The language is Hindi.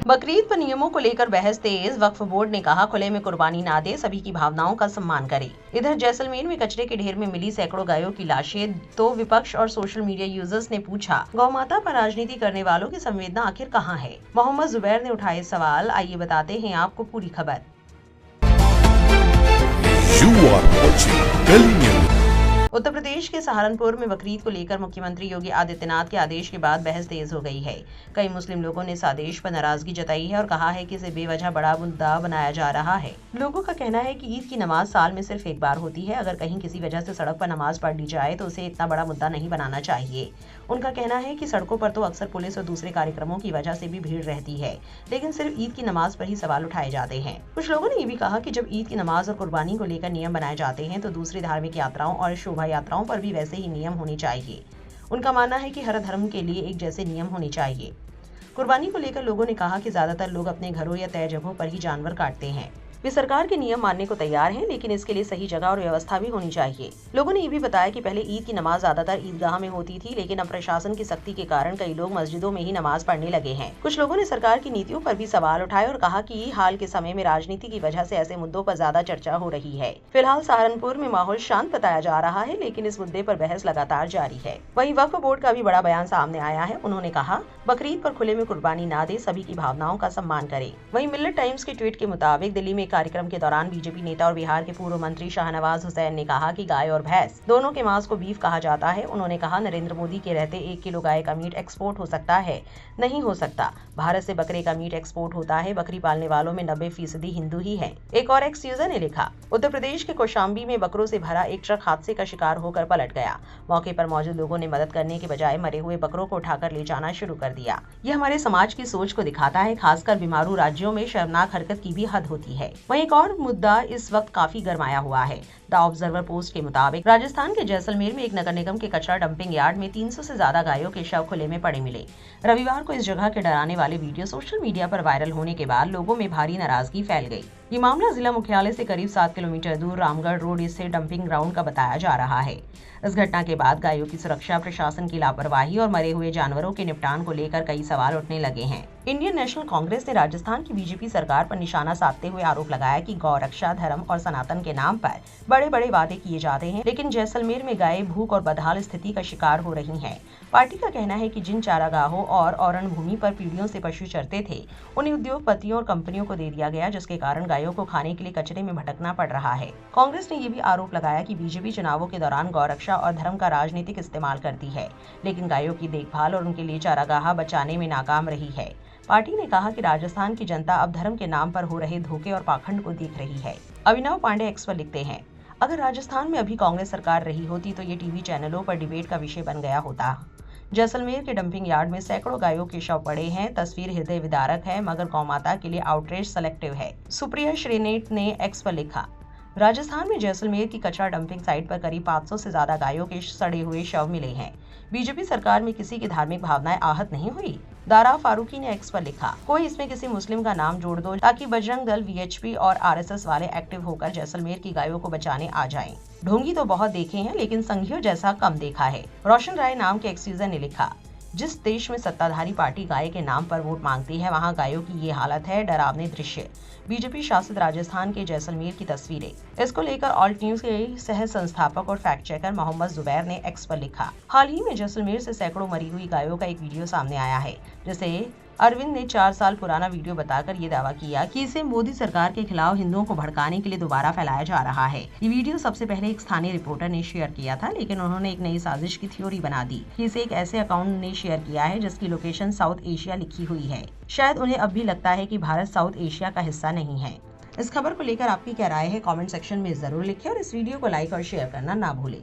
बकरीद पर नियमों को लेकर बहस तेज। वक्फ बोर्ड ने कहा खुले में कुर्बानी ना दे, सभी की भावनाओं का सम्मान करे। इधर जैसलमेर में कचरे के ढेर में मिली सैकड़ों गायों की लाशें। तो विपक्ष और सोशल मीडिया यूजर्स ने पूछा, गौ माता पर राजनीति करने वालों की संवेदना आखिर कहाँ है? मोहम्मद जुबैर ने उठाए सवाल। आइए बताते हैं आपको पूरी खबर। उत्तर प्रदेश के सहारनपुर में बकरीद को लेकर मुख्यमंत्री योगी आदित्यनाथ के आदेश के बाद बहस तेज हो गई है। कई मुस्लिम लोगों ने इस आदेश पर नाराजगी जताई है और कहा है कि इसे बेवजह बड़ा मुद्दा बनाया जा रहा है। लोगों का कहना है कि ईद की नमाज साल में सिर्फ एक बार होती है। अगर कहीं किसी वजह से सड़क पर नमाज पढ़ ली जाए तो उसे इतना बड़ा मुद्दा नहीं बनाना चाहिए। उनका कहना है कि सड़कों पर तो अक्सर पुलिस और दूसरे कार्यक्रमों की वजह से भी भीड़ रहती है, लेकिन सिर्फ ईद की नमाज पर ही सवाल उठाए जाते हैं। कुछ लोगों ने ये भी कहा कि जब ईद की नमाज और कुर्बानी को लेकर नियम बनाए जाते हैं तो दूसरी धार्मिक यात्राओं और शोभा यात्राओं पर भी वैसे ही नियम होने चाहिए। उनका मानना है कि हर धर्म के लिए एक जैसे नियम होने चाहिए। कुर्बानी को लेकर लोगों ने कहा कि ज्यादातर लोग अपने घरों या तय जगहों पर ही जानवर काटते हैं। वे सरकार के नियम मानने को तैयार हैं, लेकिन इसके लिए सही जगह और व्यवस्था भी होनी चाहिए। लोगों ने ये भी बताया कि पहले ईद की नमाज ज्यादातर ईदगाह में होती थी, लेकिन अब प्रशासन की सख्ती के कारण कई लोग मस्जिदों में ही नमाज पढ़ने लगे हैं। कुछ लोगों ने सरकार की नीतियों पर भी सवाल उठाए और कहा कि हाल के समय में राजनीति की वजह से ऐसे मुद्दों पर ज्यादा चर्चा हो रही है। फिलहाल सहारनपुर में माहौल शांत बताया जा रहा है, लेकिन इस मुद्दे पर बहस लगातार जारी है। वहीं वक्फ बोर्ड का भी बड़ा बयान सामने आया है। उन्होंने कहा, बकरीद पर खुले में कुर्बानी ना दे, सभी की भावनाओं का सम्मान करे। वहीं मिल्लत टाइम्स के ट्वीट के मुताबिक दिल्ली में कार्यक्रम के दौरान बीजेपी नेता और बिहार के पूर्व मंत्री शाहनवाज हुसैन ने कहा कि गाय और भैंस दोनों के मांस को बीफ कहा जाता है। उन्होंने कहा, नरेंद्र मोदी के रहते 1 किलो गाय का मीट एक्सपोर्ट हो सकता है? नहीं हो सकता। भारत से बकरे का मीट एक्सपोर्ट होता है। बकरी पालने वालों में 90% हिंदू ही है। एक और एक्स यूजर ने लिखा, उत्तर प्रदेश के कौशाम्बी में बकरों से भरा एक ट्रक हादसे का शिकार होकर पलट गया। मौके पर मौजूद लोगों ने मदद करने के बजाय मरे हुए बकरों को उठाकर ले जाना शुरू कर दिया। यह हमारे समाज की सोच को दिखाता है। खासकर बीमारू राज्यों में शर्मनाक हरकत की भी हद होती है। वहीं एक और मुद्दा इस वक्त काफी गरमाया हुआ है। द ऑब्जर्वर पोस्ट के मुताबिक राजस्थान के जैसलमेर में एक नगर निगम के कचरा डंपिंग यार्ड में 300 से ज्यादा गायों के शव खुले में पड़े मिले। रविवार को इस जगह के डराने वाले वीडियो सोशल मीडिया पर वायरल होने के बाद लोगों में भारी नाराजगी फैल गई। ये मामला जिला मुख्यालय से करीब 7 किलोमीटर दूर रामगढ़ रोड स्थित डंपिंग ग्राउंड का बताया जा रहा है। इस घटना के बाद गायों की सुरक्षा, प्रशासन की लापरवाही और मरे हुए जानवरों के निपटान को लेकर कई सवाल उठने लगे हैं। इंडियन नेशनल कांग्रेस ने राजस्थान की बीजेपी सरकार पर निशाना साधते हुए आरोप लगाया कि गौ रक्षा, धर्म और सनातन के नाम पर बड़े बड़े वादे किए जाते हैं, लेकिन जैसलमेर में गायें भूख और बदहाल स्थिति का शिकार हो रही हैं। पार्टी का कहना है कि जिन चारागाहों और औरण भूमि पर पीढ़ियों से पशु चरते थे, उन्हें उद्योगपतियों और कंपनियों को दे दिया गया, जिसके कारण गायों को खाने के लिए कचरे में भटकना पड़ रहा है। कांग्रेस ने ये भी आरोप लगाया कि बीजेपी चुनावों के दौरान गौ रक्षा और धर्म का राजनीतिक इस्तेमाल करती है, लेकिन गायों की देखभाल और उनके लिए चारागाह बचाने में नाकाम रही है। पार्टी ने कहा कि राजस्थान की जनता अब धर्म के नाम पर हो रहे धोखे और पाखंड को देख रही है। अभिनव पांडे एक्स पर लिखते हैं, अगर राजस्थान में अभी कांग्रेस सरकार रही होती तो ये टीवी चैनलों पर डिबेट का विषय बन गया होता। जैसलमेर के डंपिंग यार्ड में सैकड़ों गायों के शव पड़े हैं। तस्वीर हृदय विदारक है, मगर गौमाता के लिए आउटरीच सेलेक्टिव है। सुप्रिया श्रीनेट ने एक्स पर लिखा, राजस्थान में जैसलमेर की कचरा डंपिंग साइट पर करीब 500 से ज्यादा गायों के सड़े हुए शव मिले हैं। बीजेपी सरकार में किसी की धार्मिक भावनाएं आहत नहीं हुई? दारा फारूकी ने एक्स पर लिखा, कोई इसमें किसी मुस्लिम का नाम जोड़ दो ताकि बजरंग दल, वीएचपी और आरएसएस वाले एक्टिव होकर जैसलमेर की गायों को बचाने आ जाएं। ढोंगी तो बहुत देखे हैं, लेकिन संघियों जैसा कम देखा है। रोशन राय नाम के एक्स यूजर ने लिखा, जिस देश में सत्ताधारी पार्टी गाय के नाम पर वोट मांगती है, वहां गायों की ये हालत है। डरावने दृश्य। बीजेपी शासित राजस्थान के जैसलमेर की तस्वीरें। इसको लेकर ऑल्ट न्यूज के सह संस्थापक और फैक्ट चेकर मोहम्मद जुबैर ने एक्स पर लिखा, हाल ही में जैसलमेर से सैकड़ों मरी हुई गायों का एक वीडियो सामने आया है, जिसे अरविंद ने 4 साल पुराना वीडियो बताकर ये दावा किया कि इसे मोदी सरकार के खिलाफ हिंदुओं को भड़काने के लिए दोबारा फैलाया जा रहा है। ये वीडियो सबसे पहले एक स्थानीय रिपोर्टर ने शेयर किया था, लेकिन उन्होंने एक नई साजिश की थ्योरी बना दी कि इसे एक ऐसे अकाउंट ने शेयर किया है जिसकी लोकेशन साउथ एशिया लिखी हुई है। शायद उन्हें अब भी लगता है कि भारत साउथ एशिया का हिस्सा नहीं है। इस खबर को लेकर आपकी क्या राय है? कमेंट सेक्शन में जरूर लिखें और इस वीडियो को लाइक और शेयर करना ना भूलें।